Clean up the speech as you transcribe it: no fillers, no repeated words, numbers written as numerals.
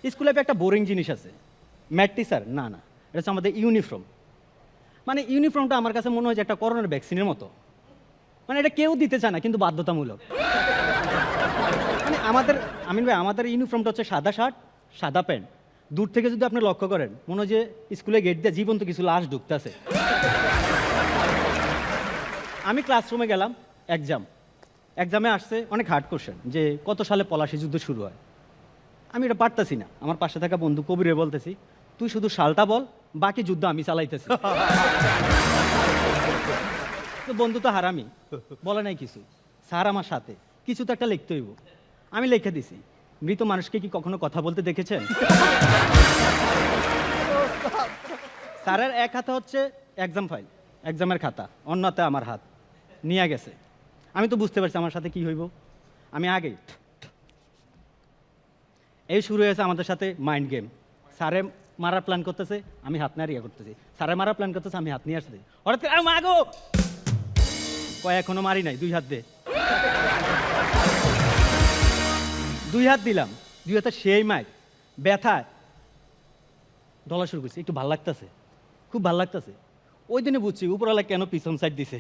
স্কুলে একটা বোরিং জিনিস আছে, ম্যাথ টিচার না না, এটা হচ্ছে আমাদের ইউনিফর্ম। মানে ইউনিফর্মটা আমার কাছে মনে হয় যে একটা করোনার ভ্যাকসিনের মতো। মানে এটা কেউ দিতে চায় না, কিন্তু বাধ্যতামূলক। মানে আমিন ভাই, আমাদের ইউনিফর্মটা হচ্ছে সাদা শার্ট, সাদা প্যান্ট। দূর থেকে যদি আপনি লক্ষ্য করেন, মনে হয় যে স্কুলে গেট দিয়ে জীবন্ত কিছু লাশ ঢুকতেছে। আমি ক্লাসরুমে গেলাম, এক্সামে আসছে অনেক হার্ড কোশ্চেন, যে কত সালে পলাশী যুদ্ধ শুরু হয়। আমি এটা পারতাছি না। আমার পাশে থাকা বন্ধু কবিরে বলতেছি, তুই শুধু সালটা বল, বাকি যুদ্ধ আমি চালাইতেছি। তো বন্ধু তো হারামি, বলে নাই কিছু। স্যার আমার সাথে, কিছু তো একটা লিখতে হইব। আমি লিখে দিছি, মৃত মানুষকে কি কখনো কথা বলতে দেখেছেন? স্যারের এক হাতে হচ্ছে এক্সাম ফাইল, এক্সামের খাতা, অন্য হাতে আমার হাত নিয়ে গেছে। আমি তো বুঝতে পারছি আমার সাথে কি হইব। আমি আগে এই শুরু হয়েছে আমাদের সাথে মাইন্ড গেম। স্যারে মারার প্ল্যান করতেছে, আমি হাত নাড়িয়া করতেছি। স্যারে মারার প্ল্যান করতেছে, আমি হাত নিয়ে আসতেছি। হঠাৎ করে মাগো কয়, এখনো মারি নাই, 2 হাত দে। 2 হাত দিলাম, 2 হাতে সেই মাইক ব্যথায় ডলা শুরু করছি। একটু ভাল লাগতেছে, খুব ভাল লাগতেছে। ওই দিনে বুঝছি উপরওয়ালা কেন পিছন সাইড দিছে।